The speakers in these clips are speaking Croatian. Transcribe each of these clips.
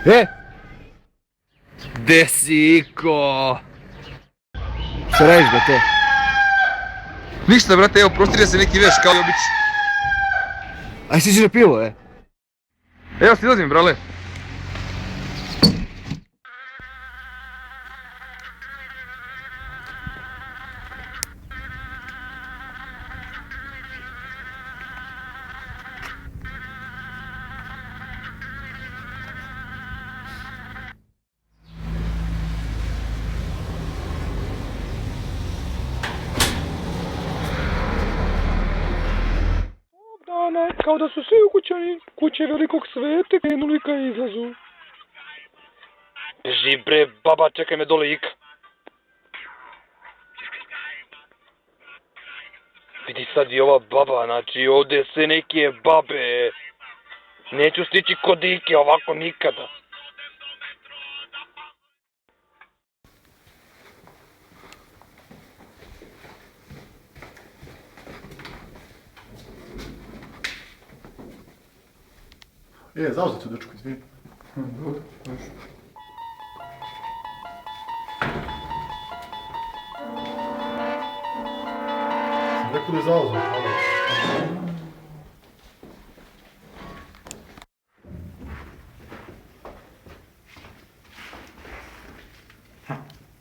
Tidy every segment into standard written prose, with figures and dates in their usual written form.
E! Desiko! Šta radiš, brate? Ništa, brate, evo, prostirja se neki veš, kao i obično. Aj, stiđi na pivo, e? Evo, silazim, brale. Dana, kao da su svi ukućani kuće velikog svete krenuli ka izlazu. Beži bre, baba, čekaj me dole Ika. Vidi sad i ova baba, znači ovdje sve neke babe. Neću stići kod Ike ovako nikada. Zauzet se, dečko, izvini. Dobro, dobro. Sam rekao da je zauzet, ali...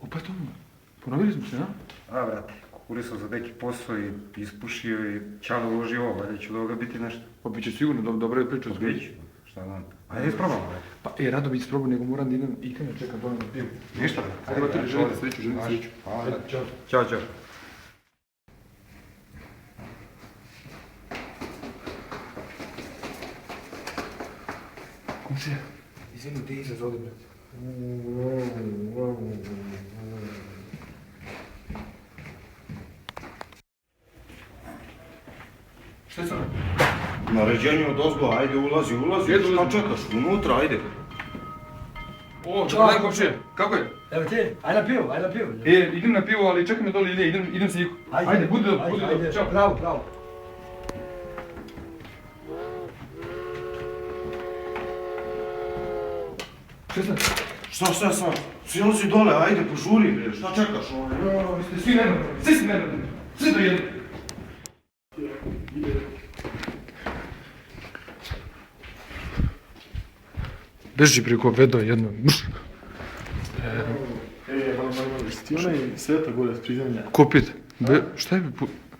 Opet ono, ponovili smo se, a? A, brate, kukurisao za neki posao i ispušio i Čalo uložio ovo, valjda će od ovoga biti nešto. Pa bit će sigurno, dobra je priča, zgledaš. Šta znam? Ajde, isprobamo, brate. Pa, rado bi isprobao, nego moram da idem i kada čekam dole na pivu. Ništa, brate. Ajde, brate, želite sreću, želite sreću. Hvala, brate. Ćao. Ćao, čao. Komšija, izvini, gdje je izlaz ovdje, brate? Šta je sad? Naređenje od ozgo, ajde ulazi, šta čekaš, unutra, ajde. O, čekaj, komšija, kako je? Evo ti, ajde na pivo, ajde na pivo. Idem na pivo, ali čekaj me dole, idem se Iku. Ajde, budi dobro, čao. Bravo. Šta sad? Šta, silazi dole, ajde, požuri bre, šta čekaš? Vi ste svi nenormalni, svi ste nenormalni, svi do jednog. Beži preko vedo jedno, mrš. Ti onaj sveta gore s prizemlja. Kupit. Šta je?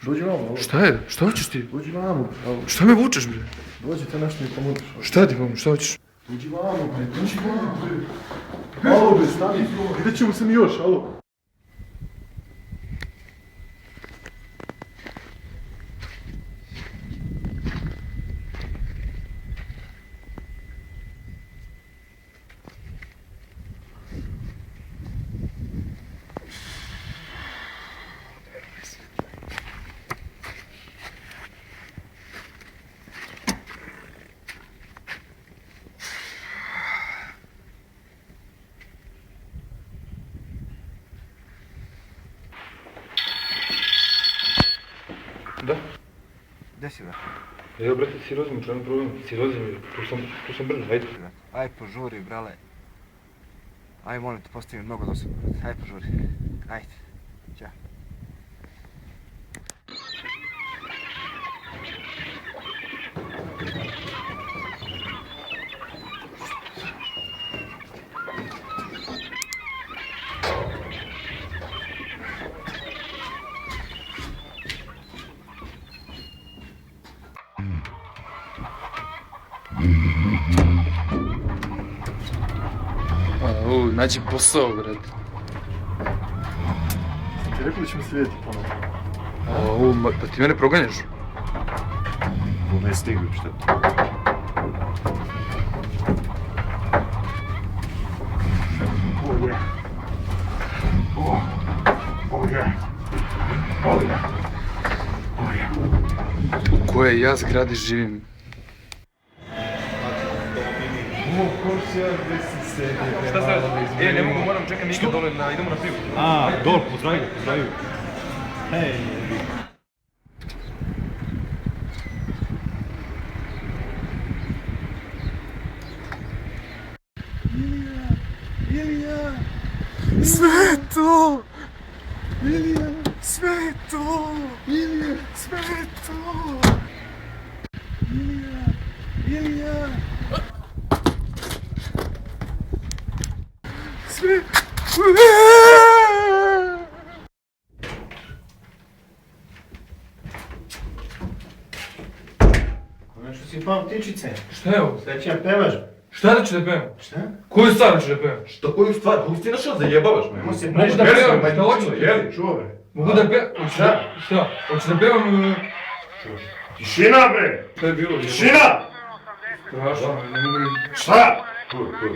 Dođi vamo. Šta je? Šta hoćeš ti? Dođi vamo. Šta me vučeš bre? Dođi te nešto mi pomoćeš. Šta ti pomoć, šta hoćeš? Dođi vamo bre, dođi vamo bre. Alo bre, stani. Vidjet ćemo se mi još, alo. Da? Gdje si, brate? Evo brate, silazim, čemu problem? Silazim, tu sam brzo, ajde. Aj, požuri, brale. Aj, molim te, postavim mnogo dosadno. Aj, požuri. Ajde. Ćao. Nađi posao, brate. Ti rekao da ćemo se vidjeti ponovno. Pa ti mene proganjaš? Ne stigli, šta ti? U koje ja zgradi živim? Šta sad? Ne mogu, moram čekam Ika dole, idemo na pivu. Dol, pozdravi. Hej. Sve to! Ilija! Sve to! Ilija! Sve to! Ilija! Ilija! Sve... Konačno si pao ptičice. Šta je ovo? Šta će ja pevaš? Šta da ću da pevam? Šta? Koju stvar ću da pevam? Šta koju stvar? Koju si ti našao zajebavaš me? Ajmo se Mogu bliže. da Jeli pevam, sam, šta hoću? jeli? Čuo bre. Mogu da pevam? Šta? Hoću da pevam... Tišina bre! Šta je bilo? Tišina! Strašno, ne mogu ni... Šta?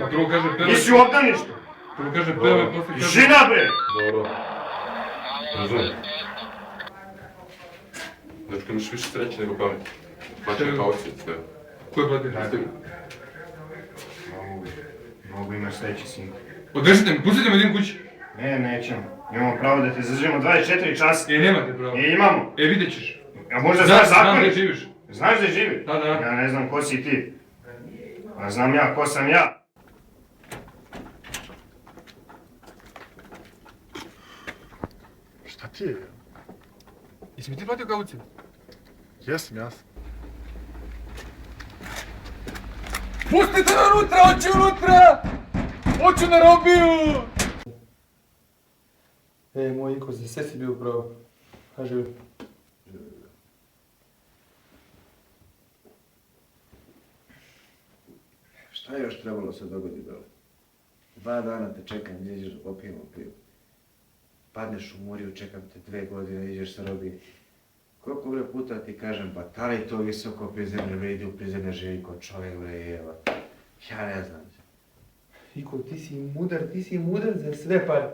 A prvo kaže pevaj... Nisi u obdaništu? Prvo kaže pevaj, posle kaže... Tišina bre! Dobro. Razumem. Dečko, imaš više sreće nego pamet. Plaćam kaucije, sve. Ko je platio? Mogu imaš sreće, sinko. Održite me, pustite me da idem kući. Ne, nećemo. Imamo pravo da te zadržimo 24 časa. Nemate pravo. Imamo. Vidjet ćeš. A možda znaš Znam zakon? gdje živiš. Znaš gdje živi? Da. Ja ne znam ko si ti. A znam ja ko sam ja. Šta ti je? Jesi mi ti platio kauciju? Jesam. Pustite me unutra, hoću unutra! Hoću na robiju! Moj Iko, za sve si bio upravo. Kaži. Šta je još trebalo se dogodi, bro? 2 dana te čekam, gdje ideš da popijemo pivo. Padneš u Muriju, čekam te 2 godine, ideš sa robije. Koliko bre puta ti kažem, pa da li to visoko prizemlje, bre, ide u prizemlje, živi ko čovjek, bre, jeva. Ja ne znam. Iko, ti si mudar za sve pare.